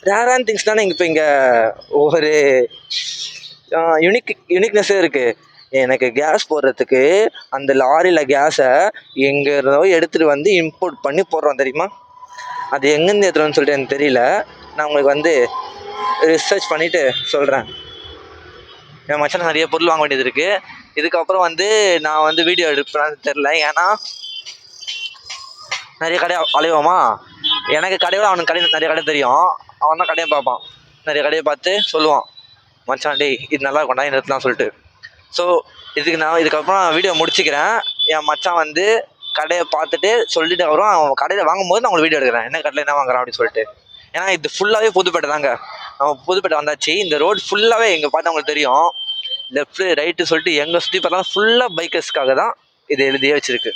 ரேரான திங்ஸ் தானே. இங்கே ஒரு யூனிக்னஸே இருக்குது. எனக்கு கேஸ் போடுறதுக்கு அந்த லாரியில் கேஸை எங்கேருந்தோ எடுத்துகிட்டு வந்து இம்போர்ட் பண்ணி போடுறோம் தெரியுமா. அது எங்கேருந்து எடுத்துகிட்டு சொல்லிட்டு எனக்கு தெரியல. நான் உங்களுக்கு வந்து ரிசர்ச் பண்ணிவிட்டு சொல்கிறேன். என் மச்சான் நிறைய பொருள் வாங்க வேண்டியது இருக்குது. இதுக்கப்புறம் வந்து நான் வந்து வீடியோ எடுப்பேன்னு தெரில, ஏன்னா நிறைய கடையை அலைவோமா. எனக்கு கடையோட அவனுக்கு நிறைய கடை தெரியும். அவன் தான் கடையை பார்ப்பான், நிறைய கடையை பார்த்து சொல்லுவான். மச்சான் டேய் இது நல்லா இருக்கும்டா நிறுத்தலாம் சொல்லிட்டு. ஸோ இதுக்கப்புறம் வீடியோ முடிச்சுக்கிறேன். என் மச்சான் வந்து கடையை பார்த்துட்டு சொல்லிட்டு வரும். அவன் கடையில் வாங்கும்போது நான் உங்களுக்கு வீடியோ எடுக்கிறேன் என்ன கடையில் என்ன வாங்குறான் அப்படின்னு சொல்லிட்டு. ஏன்னா இது ஃபுல்லாகவே புதுப்பேட்டை தாங்க. நம்ம புதுப்பேட்டை வந்தாச்சு. இந்த ரோடு ஃபுல்லாகவே எங்கே பார்த்தா உங்களுக்கு தெரியும், லெஃப்ட்டு ரைட்டு சொல்லிட்டு எங்கே சுற்றி பார்த்தாலும் ஃபுல்லாக பைக்கர்ஸ்க்காக தான் இது எழுதியே வச்சுருக்கு.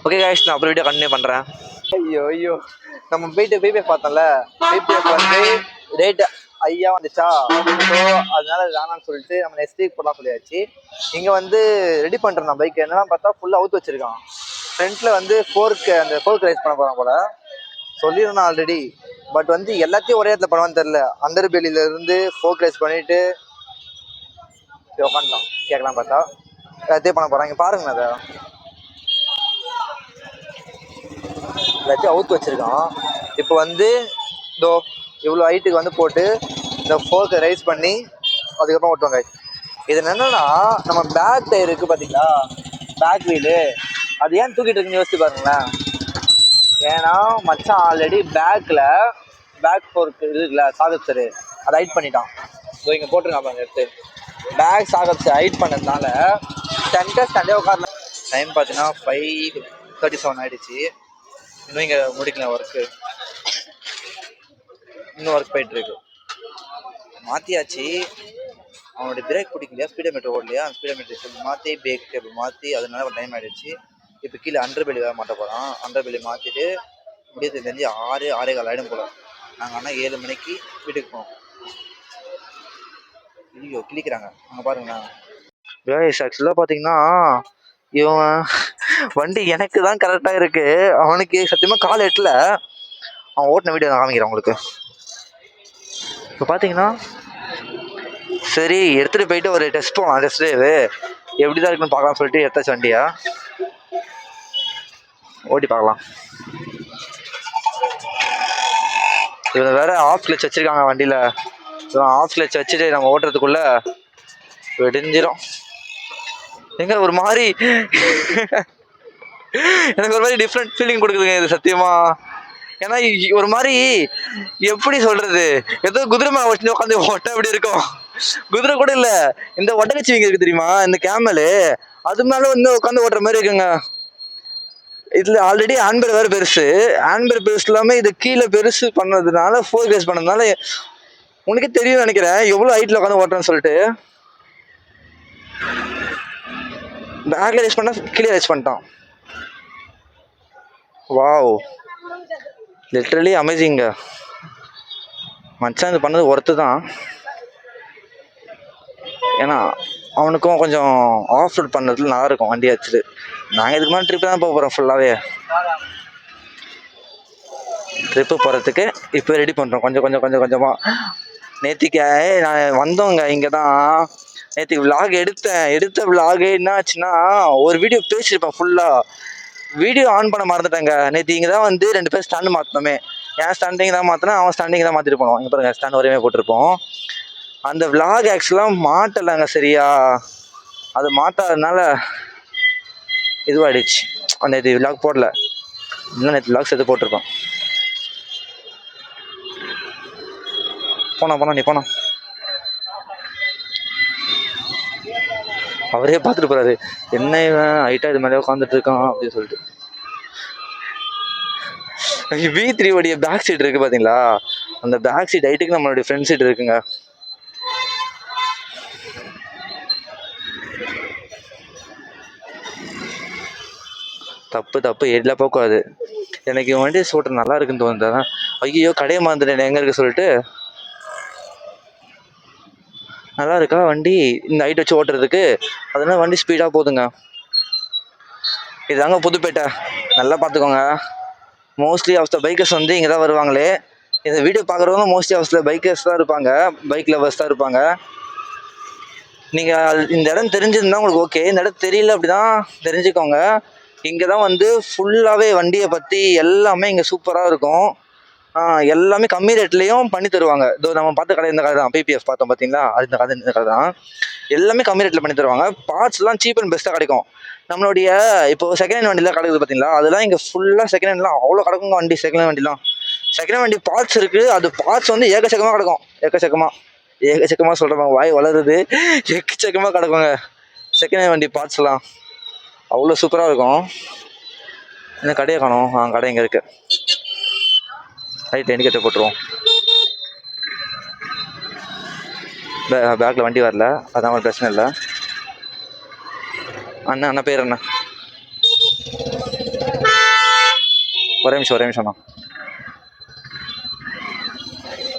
ஓகே காய்ஸ், நான் அப்புறம் வீடியோ கண்டினியூ பண்ணுறேன். ஐயோ நம்ம பிபிஎஃப் பார்த்தோம்ல, பிபிஎஃப் வந்து ரேட்டு ஐயா வந்துச்சா, ஸோ அதனால வேணான்னு சொல்லிட்டு நம்ம நெக்ஸ்ட் வீக் போடலாம் சொல்லியாச்சு. இங்கே வந்து ரெடி பண்ணுறேன் நான் பைக். என்னெல்லாம் பார்த்தா ஃபுல்லாக அவுத்து வச்சுருக்கான். ஃப்ரண்ட்டில் வந்து அந்த ஃபோர்க் ரைஸ் பண்ண போகிறான் போல் சொல்லிடுறேன் ஆல்ரெடி. பட் வந்து எல்லாத்தையும் ஒரே இடத்துல பண்ணுவான்னு தெரில. அண்டர் பெலியிலேருந்து ஃபோர்க் ரைஸ் பண்ணிவிட்டு உட்காந்துட்டான். கேட்கலாம் பார்த்தா எல்லாத்தையும் பண்ண போகிறான். இங்கே பாருங்கண்ணா, அதை எல்லாத்தையும் அவுத்து வச்சுருக்கான். இப்போ வந்து இவ்வளோ ஹைட்டுக்கு வந்து போட்டு இந்த ஃபோர்க்கை ரைஸ் பண்ணி அதுக்கப்புறம் ஓட்டுவாங்க. இது என்னென்னா, நம்ம பேக் டயர் இருக்குது பார்த்தீங்களா, பேக் வீலு, அது ஏன் தூக்கிட்டு இருக்குன்னு யோசிச்சு பாருங்களேன். ஏன்னா மச்சான் ஆல்ரெடி பேக் ஃபோர்க் இருக்குல்ல, சாகப்சரு, அதை ஹைட் பண்ணிட்டான். இங்கே போட்டிருக்கான் பாருங்க எடுத்து. பேக் சாகப்சர் ஹைட் பண்ணதுனால ஸ்டாண்டே உட்காரல. டைம் பார்த்தீங்கன்னா 5:37 ஆகிடுச்சு. இன்னும் இங்கே முடிக்கல ஒர்க்கு, இன்னும் ஒர்க் போயிட்டுருக்கு. மாற்றியாச்சு. அவனுடைய பிரேக் பிடிக்கலையா, ஸ்பீடோமீட்டர் ஓடலையா, அந்த ஸ்பீடோமீட்டர் மாற்றி பிரேக் டேபிள் மாற்றி அதனால ஒரு டைம் ஆகிடுச்சு. இப்போ கீழே அண்டர் பெலி வேறு மாட்ட போகிறான். அண்டர் பெலி மாற்றிட்டு முடியறது தெரிஞ்சு 6-6:15 ஆகிடும் போல. நாங்கள் ஆனால் 7 மணிக்கு வீட்டுக்கு போனோம். ஐயோ கிளிக்கிறாங்க அங்கே பாருங்களேன். ஆக்சுவலாக பார்த்தீங்கன்னா இவன் வண்டி எனக்கு தான் கரெக்டாக இருக்குது, அவனுக்கு சத்தியமாக கால் எட்டல. அவன் ஓட்டின வீடியோ நான் காமிக்கிறேன் உங்களுக்கு. இப்போ பார்த்தீங்கன்னா சரி எடுத்துகிட்டு போயிட்டு ஒரு டெஸ்ட் போகலாம், டெஸ்ட் ட்ரைவு எப்படி தான் இருக்குன்னு பார்க்கலாம் சொல்லிட்டு எடுத்தாச்சு வண்டியா. ஓட்டி பார்க்கலாம். இவங்க வேறு ஆஃப் கிளச் வச்சுருக்காங்க வண்டியில். ஆஃப் கிளச் வச்சுட்டு நம்ம ஓட்டுறதுக்குள்ளே வெடிஞ்சிரும். எங்க ஒரு மாதிரி எனக்கு ஒரு மாதிரி டிஃப்ரெண்ட் ஃபீலிங் கொடுக்குதுங்க இது சத்தியமாக. ஏன்னா ஒரு மாதிரி எப்படி சொல்கிறது, ஏதோ குதிரை மேலே வச்சு உட்காந்து ஓட்ட அப்படி இருக்கும். குதிரை கூட இல்லை, இந்த ஒட்டகச்சிவிங்க இருக்குது தெரியுமா, இந்த கேமலு, அது மேலே வந்து உட்காந்து ஓட்டுற மாதிரி இருக்குங்க. இதில் ஆல்ரெடி ஹேண்ட்பேர் வேறு பெருசு, ஹேண்ட்பேர் பெருசு இல்லாமல் இது கீழே பெருசு பண்ணதுனால, ஃபோர் கேஸ் பண்ணதுனால உனக்கே தெரியும் நினைக்கிறேன் எவ்வளோ ஹைட்டில் உட்காந்து ஓட்டுறேன்னு சொல்லிட்டு. பேக்கில் ரேஸ் பண்ணால் கீழே ரேஸ் பண்ணிட்டான். Wow, literally amazing. மச்சான் இது பண்ணது ஒர்த்து தான். ஏன்னா அவனுக்கும் கொஞ்சம் ஆஃப் ரோட் பண்ணுறதுல நல்லா இருக்கும் வண்டி வச்சுட்டு. நாங்கள் இதுக்கு மேலே ட்ரிப்பு தான் போக போகிறோம். ஃபுல்லாகவே ட்ரிப்பு போகிறதுக்கு இப்போ ரெடி பண்ணுறோம் கொஞ்சம் கொஞ்சமாக. நேற்றுக்கு நான் வந்தோங்க இங்கே தான். நேற்றுக்கு விலாக் எடுத்த விலாகு என்ன ஆச்சுன்னா, ஒரு வீடியோ பேசியிருப்பேன் ஃபுல்லாக, வீடியோ ஆன் பண்ண மறந்துட்டேங்க. நேற்று இங்கே தான் வந்து 2 பேர் ஸ்டாண்டு மாற்றினோமே. ஏன் ஸ்டாண்டிங் தான் மாற்றினா, அவன் ஸ்டாண்டிங் தான் மாற்றிட்டு போனோம். இங்கே பாருங்க ஸ்டாண்ட் ஒரே போட்டிருப்போம். அந்த விலாக் ஆக்சுவலாக மாட்டலைங்க சரியா, அது மாட்டாததுனால இதுவாகிடுச்சு. நேற்று விலாக் போடல, இல்லை நேற்று விலாக் சேர்த்து போட்டிருக்கோம். போனா நீ போனா அவரே பார்த்துட்டு போறாரு, என்ன இவன் ஹைட்டா இது மேலே உட்காந்துட்டு இருக்கான் அப்படின்னு சொல்லிட்டு. V3 உடைய பேக் சீட் இருக்கு பாத்தீங்களா, அந்த பேக் சீட் ஹைட்டுக்கு நம்மளுடைய ஃப்ரண்ட் சீட் இருக்குங்க. தப்பு எல்லாம் போக்காது. எனக்கு வண்டி சூட்டர் நல்லா இருக்குன்னு தோணுது. ஐயோ கடையை மறந்துட்டேன் எங்க இருக்கு சொல்லிட்டு. நல்லா இருக்கா வண்டி இந்த ஹைட் வச்சு ஓட்டுறதுக்கு, அதனால வண்டி ஸ்பீடாக போகுதுங்க. இதாங்க புதுப்பேட்டை, நல்லா பார்த்துக்கோங்க. மோஸ்ட்லி ஆஃப் த பைக்கர்ஸ் வந்து இங்கே தான் வருவாங்களே. இந்த வீடியோ பார்க்குறவங்க மோஸ்ட்லி ஆஃப் த பைக்கர்ஸ் தான் இருப்பாங்க, பைக் லவர்ஸ் தான் இருப்பாங்க. நீங்கள் இந்த இடம் தெரிஞ்சிருந்தா உங்களுக்கு ஓகே, இந்த இடம் தெரியல அப்படி தான் தெரிஞ்சுக்கோங்க. இங்கே தான் வந்து ஃபுல்லாகவே வண்டியை பற்றி எல்லாமே இங்கே சூப்பராக இருக்கும். எல்லாமே கம்மி ரேட்லேயும் பண்ணி தருவாங்க. இதோ நம்ம பார்த்த கடை இந்த கடை தான், பிபிஎஃப் பார்த்தோம் பார்த்தீங்களா, அது இந்த கடை தான். எல்லாமே கம்மி ரேட்டில் பண்ணி தருவாங்க. பார்ட்ஸ்லாம் சீப் அண்ட் பெஸ்ட்டாக கிடைக்கும். நம்மளுடைய இப்போ செகண்ட் ஹேண்ட் வண்டிலாம் கிடைக்குது பார்த்தீங்களா, அதெல்லாம் இங்கே ஃபுல்லாக செகண்ட் ஹேண்ட்லாம் அவ்வளோ கிடக்குங்க வண்டி. செகண்ட் ஹேண்ட் வண்டிலாம் செகண்ட் ஹேண்ட் வண்டி பார்ட்ஸ் இருக்குது. அது பார்ட்ஸ் வந்து ஏகச்சக்கமாக கிடக்கும். ஏகச்சக்கமாக சொல்கிறேன், வாய் வளருது. எக்கச்சக்கமாக கிடக்குங்க செகண்ட் ஹேண்ட் வண்டி பார்ட்ஸ்லாம். அவ்வளோ சூப்பராக இருக்கும். இந்த கடையை காணும். கடை இங்கே இருக்குது. ரைட் இண்டிகேட்டர் போட்டுருவோம். பேக்கில் வண்டி வரல, அதான் ஒரு பிரச்சனை இல்லை. அண்ணா பேர் என்ன? ஒரே நிமிஷம்ண்ணா.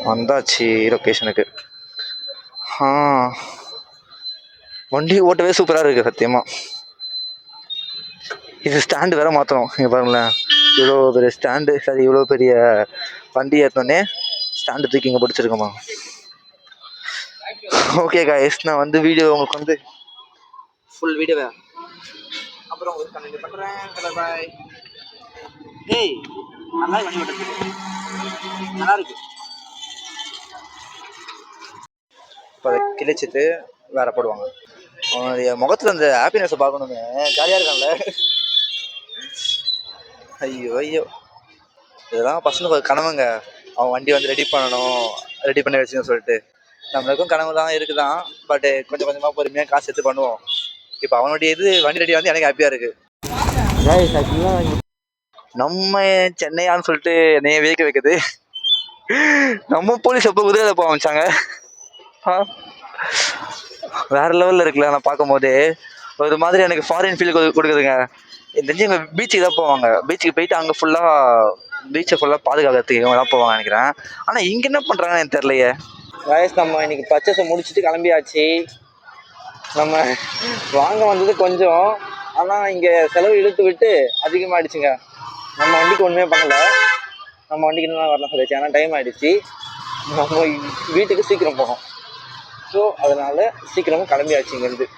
வந்தாச்சு லொக்கேஷனுக்கு. வண்டி ஓட்டவே சூப்பராக இருக்குது சத்தியமாக. இது ஸ்டாண்டு வேறு மாற்றணும். இங்கே பாருங்களேன், இவ்வளோ பெரிய ஸ்டாண்டு, சரி இவ்வளோ பெரிய வண்டி ஏற்றோன்னே ஸ்டாண்டு தூக்கி இங்கே பிடிச்சிருக்கோமா. ஓகே காய்ஸ், நான் வந்து வீடியோ உங்களுக்கு வந்து ஃபுல் வீடியோவை அப்புறம் உங்களுக்கு கண்டினியூ பண்ணுறேன். பாய். டேய் நல்லா வண்டி ஓட்டுறது நல்லா இருக்கு. இப்போ அதை கிழிச்சிட்டு வேற போடுவாங்க. அவனுடைய முகத்தில் அந்த ஹாப்பினஸை பார்க்கணுமே, ஜாலியாக இருக்கான்ல. ஐயோ இதெல்லாம் பசங்க கனவுங்க. அவன் வண்டி வந்து ரெடி பண்ணி வச்சுன்னு சொல்லிட்டு. நம்மளுக்கும் கனவு தான் இருக்குதான், பட்டு கொஞ்சம் கொஞ்சமாக பொறுமையாக காசு எடுத்து பண்ணுவோம். இப்போ அவனுடைய வண்டி ரெடி வந்து எனக்கு ஹாப்பியாக இருக்குது. நம்ம சென்னையான்னு சொல்லிட்டு என்னைய வியக்க வைக்குது. நம்ம போலீஸ் எப்போ குதிரையில போக ஆரம்பிச்சாங்க. வேற லெவலில் இருக்குல்ல. நான் பார்க்கும் போதே ஒரு மாதிரி எனக்கு ஃபாரின் ஃபீல் கொடுக்குதுங்க. தெரிஞ்சு எங்கள் பீச்சுக்கு தான் போவாங்க. பீச்சுக்கு போயிட்டு அங்கே பீச்சை ஃபுல்லாக பாதுகாக்கிறதுக்கு இவங்க தான் போவாங்க நினைக்கிறேன். ஆனால் இங்கே என்ன பண்ணுறாங்கன்னு எனக்கு தெரியலையே. வயசு நம்ம இன்னைக்கு பர்ச்சேஸை முடிச்சுட்டு கிளம்பியாச்சு. நம்ம வாங்க வந்தது கொஞ்சம், ஆனால் இங்கே செலவு இழுத்து விட்டு அதிகமாகிடுச்சுங்க. நம்ம வண்டிக்கு ஒன்றுமே பண்ணலை. நம்ம வண்டிக்கு இன்னும் வரலாம் சொல்லிச்சு, ஆனால் டைம் ஆகிடுச்சு. நம்ம வீட்டுக்கு சீக்கிரம் போகணும். ஸோ அதனால் சீக்கிரமாக கிளம்பியாச்சு இங்கேருந்து.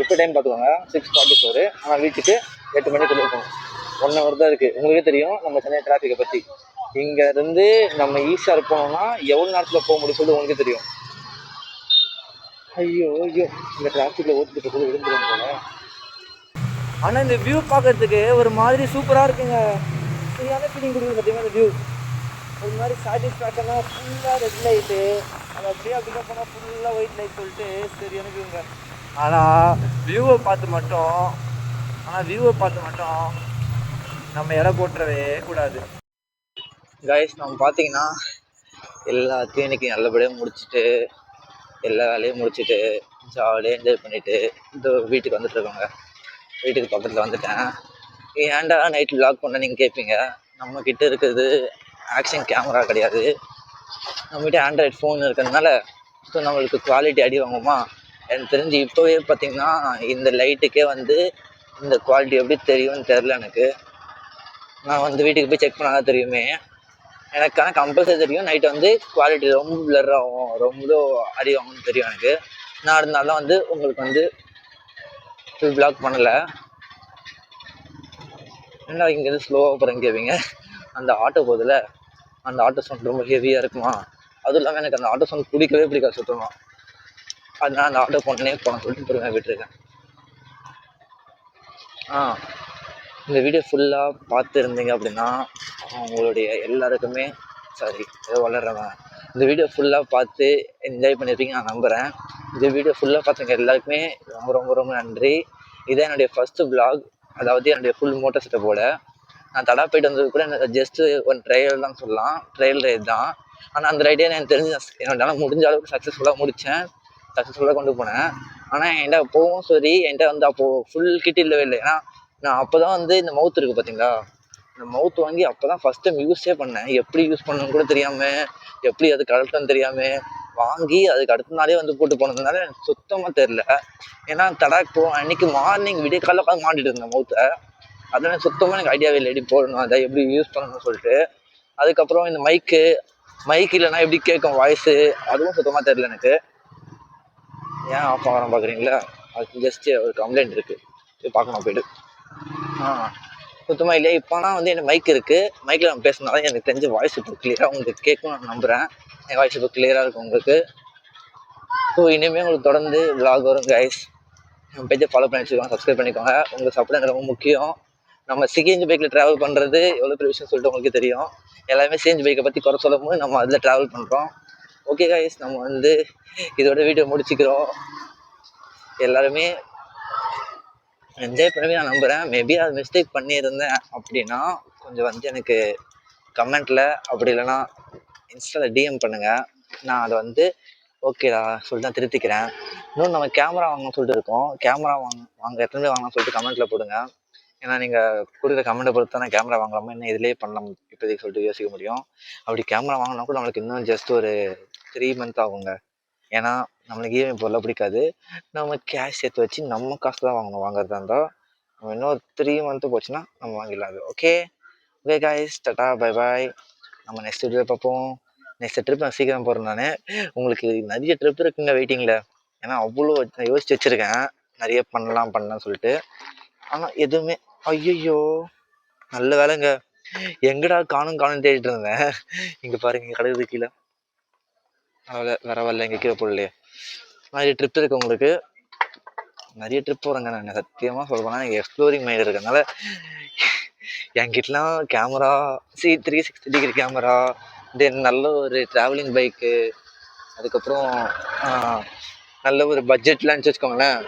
இப்போ டைம் பார்த்துக்கோங்க 6:44. ஆனால் வீட்டுக்கு 8 மணிக்குள்ளே இருக்கணும். 1 hour தான் இருக்குது. உங்களுக்கே தெரியும் நம்ம சென்னை டிராஃபிக்கை பற்றி. இங்கேருந்து நம்ம ஈஸியாக போனோம்னா எவ்வளோ நேரத்தில் போக முடியும் சொல்லி உங்களுக்கே தெரியும். ஐயோ இந்த டிராஃபிக்கில் ஓட்டிட்டு போய் விழுந்துடும் போல. ஆனால் இந்த வியூ பார்க்கறதுக்கு ஒரு மாதிரி சூப்பராக இருக்குங்க. சரியான ஃபீலிங் கொடுக்குது பார்த்தீங்கன்னா இந்த வியூ. ஒரு மாதிரி சாட்டிஸ்ஃபேக்ஷனாக ஃபுல்லாக ரெட் லைட்டு, அது அப்படியே போனால் ஃபுல்லாக ஒயிட் லைட் சொல்லிட்டு சரியான வியூங்க. ஆனால் வியூவை பார்த்து மட்டும் நம்ம இடம் போட்டுறவே கூடாது. கைஸ், நம்ம பார்த்தீங்கன்னா எல்லாத்தையும் இன்றைக்கி நல்லபடியாக முடிச்சுட்டு எல்லா வேலையும் முடிச்சுட்டு ஜாலியாக என்ஜாய் பண்ணிவிட்டு இந்த வீட்டுக்கு வந்துட்டுருக்கோங்க. வீட்டுக்கு பக்கத்தில் வந்துட்டேன். ஏன்டா நைட் விளாக் பண்ண நீங்கள் கேட்பீங்க. நம்மக்கிட்ட இருக்கிறது ஆக்ஷன் கேமரா கிடையாது, நம்மகிட்ட ஆண்ட்ராய்ட் ஃபோன் இருக்கிறதுனால ஸோ நம்மளுக்கு குவாலிட்டி அடி வாங்குமா. எனக்கு தெரிஞ்சு இப்போவே பார்த்திங்கன்னா இந்த லைட்டுக்கே வந்து இந்த குவாலிட்டி எப்படி தெரியும்னு தெரில எனக்கு. நான் வந்து வீட்டுக்கு போய் செக் பண்ணால் தான் தெரியுமே. எனக்கான கம்பல்சரி தெரியும் நைட்டு வந்து குவாலிட்டி ரொம்ப பிளர் ஆகும், ரொம்ப அடி வாங்கும்னு தெரியும் எனக்கு. நான் அதனால வந்து உங்களுக்கு வந்து ஃபுல் பிளாக் பண்ணலை. என்ன இங்கேருந்து ஸ்லோவாக போகிறேன்னு கேட்பீங்க. அந்த ஆட்டோ போதில் அந்த ஆட்டோ சவுண்ட் ரொம்ப ஹெவியாக இருக்குமா. அதுவும் இல்லாமல் எனக்கு அந்த ஆட்டோ சவுண்ட் பிடிக்காது சுத்தமாக. அதனால் அந்த ஆட்டோ போனே சொல்லிட்டு பொறுமையாக விட்டுருக்கேன். இந்த வீடியோ ஃபுல்லாக பார்த்துருந்தீங்க அப்படின்னா உங்களுடைய எல்லாருக்குமே ஏதோ வளர்றவன் இந்த வீடியோ ஃபுல்லாக பார்த்து என்ஜாய் பண்ணியிருப்பீங்க நான் நம்புகிறேன். இந்த வீடியோ ஃபுல்லாக பார்த்துங்க எல்லாருக்குமே ரொம்ப ரொம்ப ரொம்ப நன்றி. இதான் என்னுடைய ஃபஸ்ட்டு விளாக், அதாவது என்னுடைய ஃபுல் மோட்டர் செட்டப்போட. நான் தடா போயிட்டு வந்தது கூட ஜஸ்ட்டு ஒரு ட்ரையல் தான் சொல்லலாம், ட்ரையல் ரைட் தான். ஆனால் அந்த ரைடே எனக்கு தெரிஞ்சு என்னோட முடிஞ்ச அளவுக்கு சக்ஸஸ்ஃபுல்லாக கொண்டு போனேன். ஆனால் என்கிட்ட போகவும் சரி, என்கிட்ட வந்து அப்போது ஃபுல் கிட் இல்லவே இல்லை. ஏன்னா நான் அப்போ தான் வந்து இந்த மவுத் இருக்குது பார்த்தீங்களா, இந்த மவுத் வாங்கி அப்போ தான் ஃபஸ்ட் டைம் யூஸே பண்ணேன். எப்படி யூஸ் பண்ணணும்னு கூட தெரியாமல், எப்படி அது கரெக்டானு தெரியாமல் வாங்கி அதுக்கு அடுத்த நாளே வந்து போட்டு போனதுனால எனக்கு சுத்தமாக தெரில. ஏன்னா தடாக்கு அன்றைக்கி மார்னிங் விடிய காலையில் உட்காந்து மாட்டிட்டு இருந்தேன் மவுத்தை. அதனால் சுத்தமாக எனக்கு ஐடியாவே இல்லை எப்படி போடணும், அதை எப்படி யூஸ் பண்ணணும்னு சொல்லிட்டு. அதுக்கப்புறம் இந்த மைக்கு இல்லைனா எப்படி கேட்கும் வாய்ஸு, அதுவும் சுத்தமாக தெரில எனக்கு. ஏன் ஆஃப் ஆகிறோம் பார்க்குறீங்களா, அதுக்கு ஜஸ்ட்டு ஒரு கம்ப்ளைண்ட் இருக்குது, போய் பார்க்கணும் போய்ட்டு. சுத்தமாக இல்லையா. இப்போனா வந்து எனக்கு மைக் இருக்குது, மைக்கில் நம்ம பேசினால எனக்கு தெரிஞ்ச வாய்ஸ் இப்போ கிளியராக உங்களுக்கு கேட்கும் நான் நம்புகிறேன். என் வாய்ஸ் இப்போ கிளியராக இருக்கும் உங்களுக்கு. ஸோ இனிமேல் உங்களுக்கு தொடர்ந்து விளாக் வரும் கைஸ். என் பேஜை ஃபாலோ பண்ணி வச்சுக்கோங்க, சப்ஸ்கிரைப் பண்ணிக்கோங்க. உங்கள் சப்போர்ட் எனக்கு ரொம்ப முக்கியம். நம்ம சிஎன்ஜி பைக்கில் ட்ராவல் பண்ணுறது எவ்வளோ பெரிய விஷயம் சொல்லிட்டு உங்களுக்கு தெரியும். எல்லாருமே சிஎன்ஜி பைக்கை பற்றி குறை சொல்லும் போது நம்ம அதில் ட்ராவல் பண்ணுறோம். ஓகே கைஸ், நம்ம வந்து இதோட வீடியோ முடிச்சுக்கிறோம். எல்லாருமே என்ஜாய் பண்ணி நான் நம்புகிறேன். மேபி அது மிஸ்டேக் பண்ணியிருந்தேன் அப்படின்னா கொஞ்சம் வந்து எனக்கு கமெண்ட்டில் அப்படி இல்லைன்னா இன்ஸ்டாவில் டிஎம் பண்ணுங்கள். நான் அதை வந்து ஓகேடா சொல்லிட்டு நான் திருத்திக்கிறேன். இன்னொன்று நம்ம கேமரா வாங்கணும்னு சொல்லிட்டு இருக்கோம். கேமரா வாங்க எத்தனை வாங்கணும்னு சொல்லிட்டு கமெண்ட்டில் போடுங்க. ஏன்னா நீங்கள் கொடுக்குற கமெண்ட்டை பொறுத்து தான் கேமரா வாங்கலாமா இன்னும் இதிலே பண்ணலாம் இப்போதைக்கு சொல்லிட்டு யோசிக்க முடியும். அப்படி கேமரா வாங்கினா கூட நம்மளுக்கு இன்னும் ஜஸ்ட் ஒரு 3 months ஆகுங்க. ஏன்னா நம்மளுக்கு இஎம்ஐ பொருளாக பிடிக்காது. நம்ம கேஷ் சேர்த்து வச்சு நம்ம காசு தான் வாங்குறதா இருந்தால் நம்ம இன்னும் ஒரு 3 months போச்சுன்னா நம்ம வாங்கிடலாம். அது okay guys, tata bye bye. நம்ம நெக்ஸ்ட் வீடியோ பார்ப்போம். நெக்ஸ்ட் ட்ரிப் நான் சீக்கிரம் போகிறேன். நான் உங்களுக்கு நிறைய ட்ரிப் இருக்குங்க வெயிட்டிங்கில். ஏன்னா அவ்வளோ நான் யோசிச்சு வச்சுருக்கேன் நிறைய பண்ணலாம்னு சொல்லிட்டு. ஆனால் எதுவுமே ஐயோ நல்ல வேலைங்க, எங்கடா காணும் தேடிட்டு இருந்தேன். இங்கே பாருங்க, இங்கே கிடக்குது கீழே. வேற வரல, இங்கே கீழே போடலையே. நிறைய ட்ரிப் இருக்கு உங்களுக்கு, நிறைய ட்ரிப் போகிறேங்க. நான் சத்தியமாக சொல்கிறேன்னா எனக்கு எக்ஸ்ப்ளோரிங் மைண்ட் இருக்கிறதுனால என்கிட்டலாம் கேமரா 360 கேமரா, தென் நல்ல ஒரு ட்ராவலிங் பைக்கு, அதுக்கப்புறம் நல்ல ஒரு பட்ஜெட்லாம் வச்சுக்கோங்களேன்.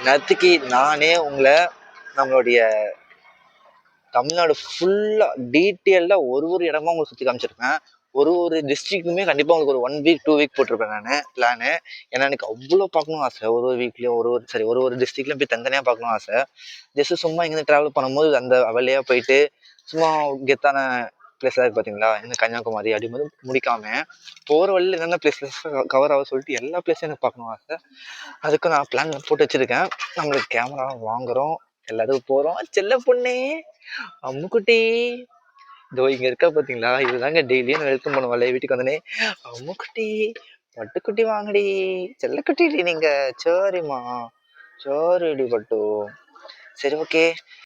நேற்றுக்கு நானே உங்களை நம்மளுடைய தமிழ்நாடு ஃபுல்லாக டீட்டெயில்டாக ஒரு இடமா உங்களுக்கு சுற்றி காமிச்சிருப்பேன். ஒரு டிஸ்ட்ரிக்ட்டுமே கண்டிப்பாக உங்களுக்கு ஒரு 1 week 2 week போட்டிருப்பேன் நான் பிளானு. ஏன்னா எனக்கு அவ்வளோ பார்க்கணும் ஆசை. ஒரு வீக்லேயும் ஒரு டிஸ்ட்ரிக்ட்லையும் போய் தனித்தனியாக பார்க்கணும் ஆசை. ஜஸ்ட்டு சும்மா இங்கேருந்து ட்ராவல் பண்ணும்போது அந்த வழியாக போயிட்டு சும்மா கெத்தான பிளேஸாக இருக்குது பார்த்தீங்களா, இந்த கன்னியாகுமரி அப்படிங்கும்போது முடிக்காமல் போகிற வழியில் என்னென்ன பிளேஸஸ் கவர் ஆக சொல்லிட்டு எல்லா பிளேஸையும் எனக்கு பார்க்கணும் ஆசை. அதுக்கு நான் பிளான் போட்டு வச்சுருக்கேன். நம்மளுக்கு கேமரா வாங்குகிறோம், எல்லாத்துக்கும் போகிறோம். செல்ல பொண்ணே அம்முக்குட்டி இதோ இங்க இருக்கா பார்த்தீங்களா, இதுதாங்க டெய்லியும் நான் வெல்கம் பண்ணுவாள் வீட்டுக்கு வந்தோடனே. அம்முக்குட்டி பட்டுக்குட்டி வாங்கடி, செல்லக்குட்டி நீங்க. சரிம்மா சரிடி பட்டு. சரி ஓகே.